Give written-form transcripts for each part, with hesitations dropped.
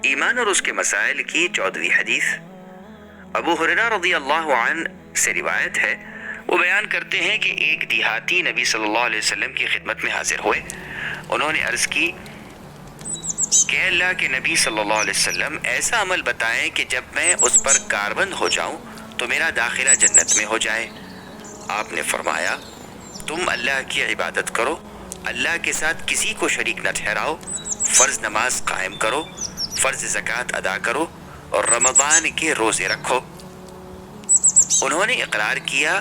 ایمان اور اس کے مسائل کی 14ویں حدیث۔ ابو ہریرہ رضی اللہ عنہ سے روایت ہے، وہ بیان کرتے ہیں کہ ایک دیہاتی نبی صلی اللہ علیہ وسلم کی خدمت میں حاضر ہوئے۔ انہوں نے عرض کی کہ اللہ کے نبی صلی اللہ علیہ وسلم ایسا عمل بتائیں کہ جب میں اس پر کاربند ہو جاؤں تو میرا داخلہ جنت میں ہو جائے۔ آپ نے فرمایا، تم اللہ کی عبادت کرو، اللہ کے ساتھ کسی کو شریک نہ ٹھہراؤ، فرض نماز قائم کرو، فرض زکوٰۃ ادا کرو اور رمضان کے روزے رکھو۔ انہوں نے اقرار کیا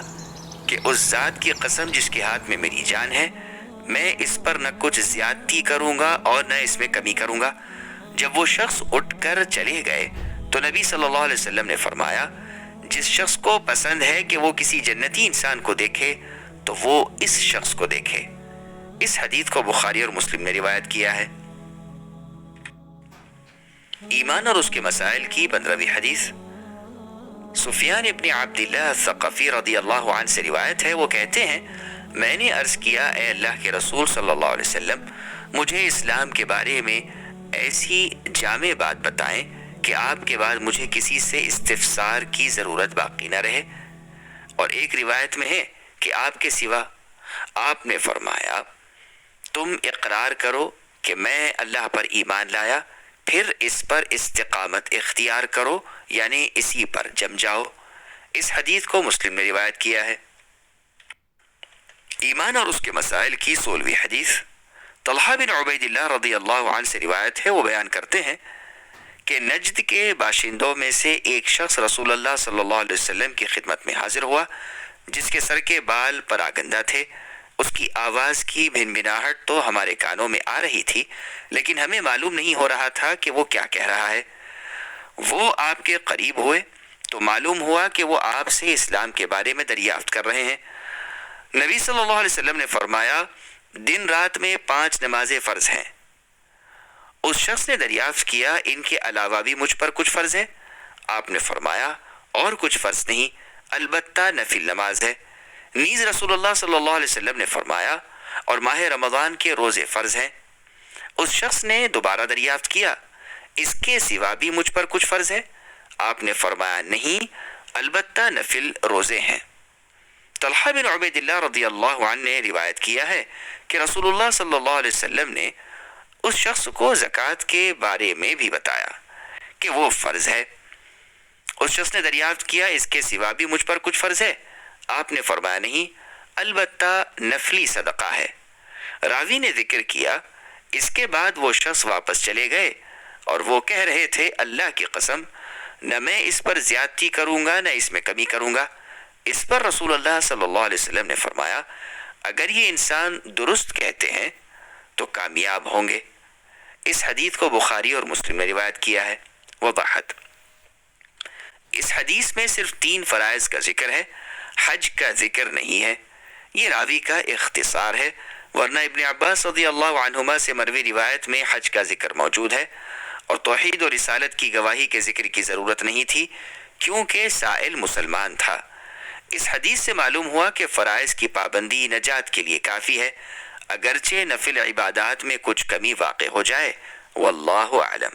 کہ اس ذات کی قسم جس کے ہاتھ میں میری جان ہے، میں اس پر نہ کچھ زیادتی کروں گا اور نہ اس میں کمی کروں گا۔ جب وہ شخص اٹھ کر چلے گئے تو نبی صلی اللہ علیہ وسلم نے فرمایا، جس شخص کو پسند ہے کہ وہ کسی جنتی انسان کو دیکھے تو وہ اس شخص کو دیکھے۔ اس حدیث کو بخاری اور مسلم نے روایت کیا ہے۔ ایمان اور اس کے مسائل کی 15ویں حدیث۔ سفیان ابن عبداللہ الثقفی رضی اللہ عنہ سے روایت ہے، وہ کہتے ہیں، میں نے عرض کیا، اے اللہ کے رسول صلی اللہ علیہ وسلم، مجھے اسلام کے بارے میں ایسی جامع بات بتائیں کہ آپ کے بعد مجھے کسی سے استفسار کی ضرورت باقی نہ رہے۔ اور ایک روایت میں ہے کہ آپ کے سوا۔ آپ نے فرمایا، تم اقرار کرو کہ میں اللہ پر ایمان لایا، پھر اس پر استقامت اختیار کرو، یعنی اسی پر جم جاؤ۔ اس حدیث کو مسلم نے روایت کیا ہے۔ ایمان اور اس کے مسائل کی 16ویں حدیث۔ طلحہ بن عبید اللہ رضی اللہ عنہ سے روایت ہے، وہ بیان کرتے ہیں کہ نجد کے باشندوں میں سے ایک شخص رسول اللہ صلی اللہ علیہ وسلم کی خدمت میں حاضر ہوا، جس کے سر کے بال پراگندہ تھے۔ اس کی آواز کی بھنبھناہٹ تو ہمارے کانوں میں آ رہی تھی، لیکن ہمیں معلوم نہیں ہو رہا تھا کہ وہ کیا کہہ رہا ہے۔ وہ آپ کے قریب ہوئے تو معلوم ہوا کہ وہ آپ سے اسلام کے بارے میں دریافت کر رہے ہیں۔ نبی صلی اللہ علیہ وسلم نے فرمایا، دن رات میں 5 نمازیں فرض ہیں۔ اس شخص نے دریافت کیا، ان کے علاوہ بھی مجھ پر کچھ فرض ہے؟ آپ نے فرمایا، اور کچھ فرض نہیں، البتہ نفل نماز ہے۔ نیز رسول اللہ صلی اللہ علیہ وسلم نے فرمایا، اور ماہ رمضان کے روزے فرض ہیں۔ اس شخص نے دوبارہ دریافت کیا، اس کے سوا بھی مجھ پر کچھ فرض ہے؟ آپ نے فرمایا، نہیں، البتہ نفل روزے ہیں۔ طلحہ بن عبید اللہ رضی اللہ عنہ نے روایت کیا ہے کہ رسول اللہ صلی اللہ علیہ وسلم نے اس شخص کو زکوٰۃ کے بارے میں بھی بتایا کہ وہ فرض ہے۔ اس شخص نے دریافت کیا، اس کے سوا بھی مجھ پر کچھ فرض ہے؟ آپ نے فرمایا، نہیں، البتہ نفلی صدقہ ہے۔ راوی نے ذکر کیا، اس کے بعد وہ شخص واپس چلے گئے اور وہ کہہ رہے تھے، اللہ کی قسم، نہ میں اس پر زیادتی کروں گا نہ اس میں کمی کروں گا۔ اس پر رسول اللہ صلی اللہ علیہ وسلم نے فرمایا، اگر یہ انسان درست کہتے ہیں تو کامیاب ہوں گے۔ اس حدیث کو بخاری اور مسلم نے روایت کیا ہے۔ وضاحت۔ اس حدیث میں صرف 3 فرائض کا ذکر ہے، حج کا ذکر نہیں ہے۔ یہ راوی کا اختصار ہے، ورنہ ابن عباس رضی اللہ عنہما سے مروی روایت میں حج کا ذکر موجود ہے، اور توحید و رسالت کی گواہی کے ذکر کی ضرورت نہیں تھی، کیونکہ سائل مسلمان تھا۔ اس حدیث سے معلوم ہوا کہ فرائض کی پابندی نجات کے لیے کافی ہے، اگرچہ نفل عبادات میں کچھ کمی واقع ہو جائے۔ واللہ اعلم۔